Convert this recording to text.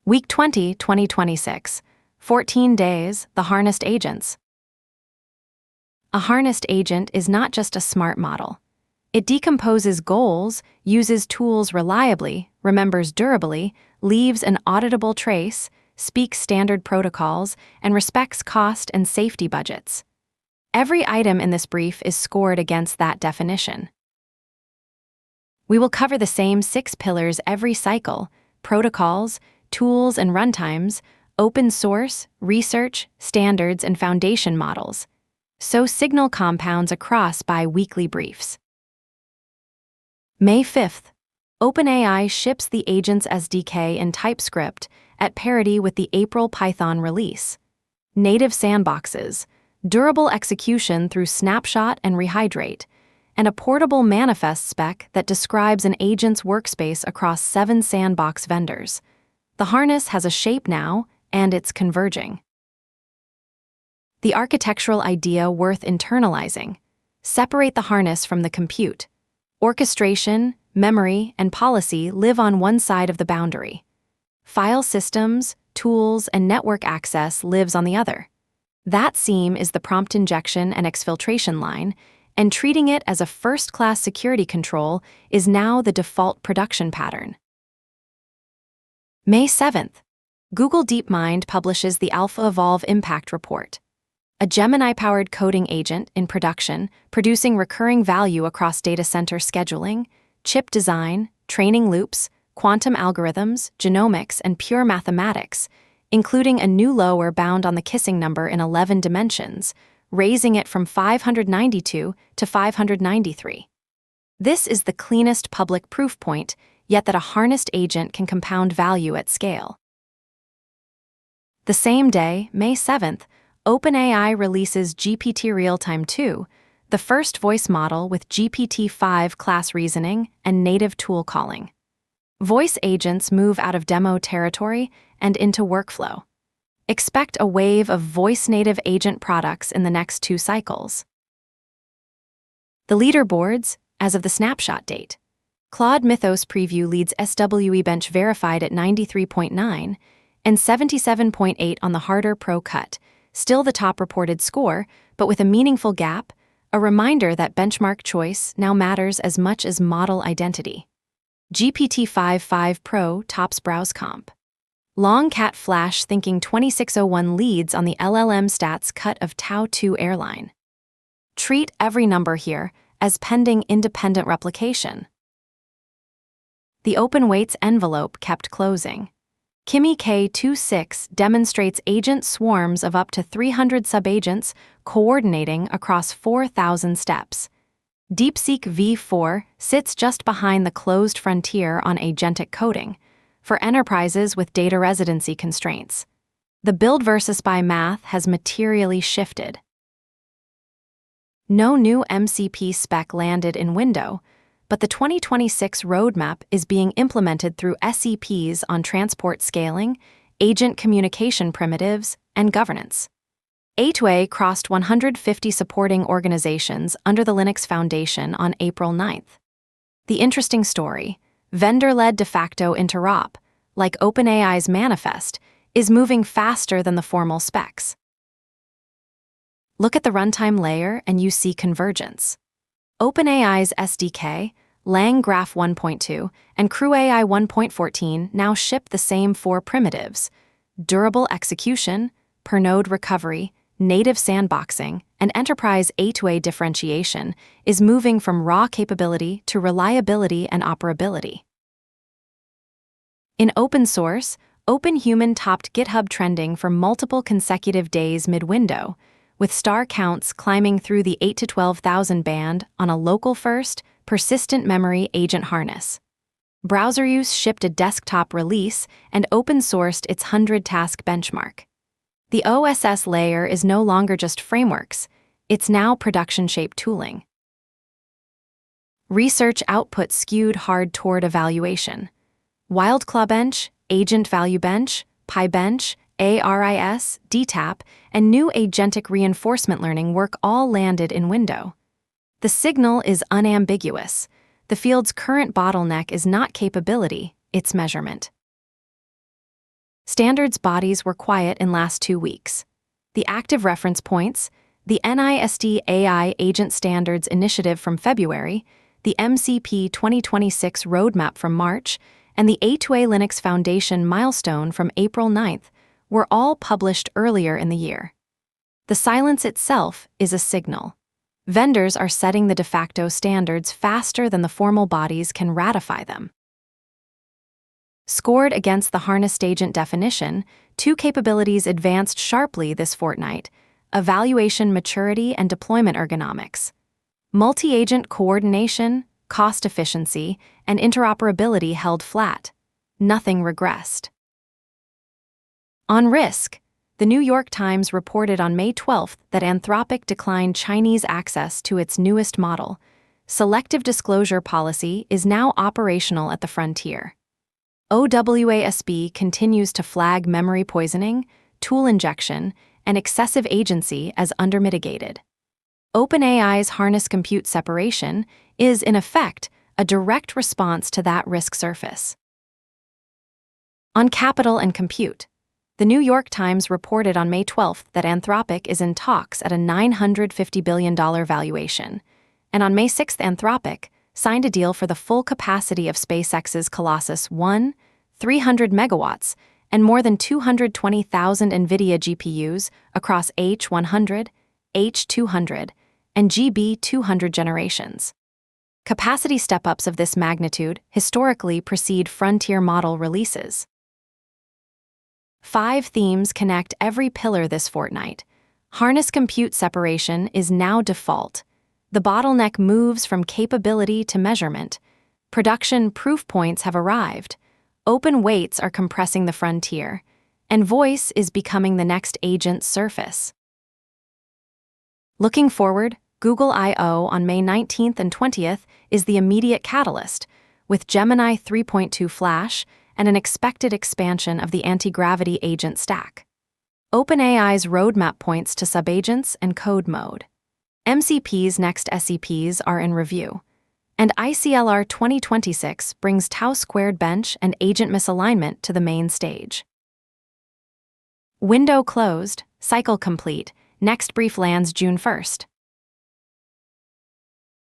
Week 20, 2026. 14 days, the harnessed agents. A harnessed agent is not just a smart model. It decomposes goals, uses tools reliably, remembers durably, leaves an auditable trace, speaks standard protocols, and respects cost and safety budgets. Every item in this brief is scored against that definition. We will cover the same 6 pillars every cycle: protocols, tools and runtimes, open source, research, standards, and foundation models. So signal compounds across bi-weekly briefs. May 5th. OpenAI ships the Agents SDK in TypeScript at parity with the April Python release. Native sandboxes, durable execution through snapshot and rehydrate, and a portable manifest spec that describes an agent's workspace across 7 sandbox vendors. The harness has a shape now, and it's converging. The architectural idea worth internalizing. Separate the harness from the compute. Orchestration, memory, and policy live on one side of the boundary. File systems, tools, and network access lives on the other. That seam is the prompt injection and exfiltration line, and treating it as a first-class security control is now the default production pattern. May 7th. Google DeepMind publishes the Alpha Evolve Impact Report. A Gemini-powered coding agent in production, producing recurring value across data center scheduling, chip design, training loops, quantum algorithms, genomics, and pure mathematics, including a new lower bound on the kissing number in 11 dimensions, raising it from 592 to 593. This is the cleanest public proof point, yet that a harnessed agent can compound value at scale. The same day, May 7th, OpenAI releases GPT Realtime 2, the first voice model with GPT-5 class reasoning and native tool calling. Voice agents move out of demo territory and into workflow. Expect a wave of voice-native agent products in the next 2 cycles. The leaderboards, as of the snapshot date. Claude Mythos Preview leads SWE Bench verified at 93.9 and 77.8 on the harder Pro Cut, still the top reported score, but with a meaningful gap, a reminder that benchmark choice now matters as much as model identity. GPT-5 Pro tops Browse Comp. Longcat Flash Thinking 2601 leads on the LLM stats cut of Tau 2 Airline. Treat every number here as pending independent replication. The open weights envelope kept closing. Kimi K26 demonstrates agent swarms of up to 300 subagents coordinating across 4,000 steps. DeepSeek V4 sits just behind the closed frontier on agentic coding for enterprises with data residency constraints. The build versus buy math has materially shifted. No new MCP spec landed in Window, but the 2026 roadmap is being implemented through SEPs on transport scaling, agent communication primitives, and governance. A2A crossed 150 supporting organizations under the Linux Foundation on April 9th. The interesting story, vendor-led de facto interop, like OpenAI's manifest, is moving faster than the formal specs. Look at the runtime layer and you see convergence. OpenAI's SDK, LangGraph 1.2, and CrewAI 1.14 now ship the same 4 primitives: durable execution, per-node recovery, native sandboxing, and enterprise A2A differentiation is moving from raw capability to reliability and operability. In open source, OpenHuman topped GitHub trending for multiple consecutive days mid-window, with star counts climbing through the 8,000 to 12,000 band on a local-first, persistent memory agent harness. Browser use shipped a desktop release and open-sourced its 100-task benchmark. The OSS layer is no longer just frameworks, it's now production-shaped tooling. Research output skewed hard toward evaluation. Wildclaw Bench, Agent Value Bench, PyBench, ARIS, DTAP, and new agentic reinforcement learning work all landed in Window. The signal is unambiguous. The field's current bottleneck is not capability, it's measurement. Standards bodies were quiet in last 2 weeks. The active reference points, the NIST AI Agent Standards Initiative from February, the MCP 2026 Roadmap from March, and the A2A Linux Foundation milestone from April 9th were all published earlier in the year. The silence itself is a signal. Vendors are setting the de facto standards faster than the formal bodies can ratify them. Scored against the harnessed agent definition, 2 capabilities advanced sharply this fortnight: evaluation maturity and deployment ergonomics. Multi-agent coordination, cost efficiency, and interoperability held flat. Nothing regressed. On risk, the New York Times reported on May 12 that Anthropic declined Chinese access to its newest model. Selective disclosure policy is now operational at the frontier. OWASP continues to flag memory poisoning, tool injection, and excessive agency as undermitigated. OpenAI's harness compute separation is, in effect, a direct response to that risk surface. On capital and compute, the New York Times reported on May 12 that Anthropic is in talks at a $950 billion valuation, and on May 6 Anthropic signed a deal for the full capacity of SpaceX's Colossus 1, 300 megawatts, and more than 220,000 NVIDIA GPUs across H100, H200, and GB200 generations. Capacity step-ups of this magnitude historically precede frontier model releases. 5 themes connect every pillar this fortnight. Harness compute separation is now default. The bottleneck moves from capability to measurement. Production proof points have arrived. Open weights are compressing the frontier. And voice is becoming the next agent surface. Looking forward, Google I/O on May 19th and 20th is the immediate catalyst, with Gemini 3.2 Flash and an expected expansion of the anti-gravity agent stack. OpenAI's roadmap points to subagents and code mode. MCP's next SEPs are in review, and ICLR 2026 brings tau-squared bench and agent misalignment to the main stage. Window closed, cycle complete, next brief lands June 1st.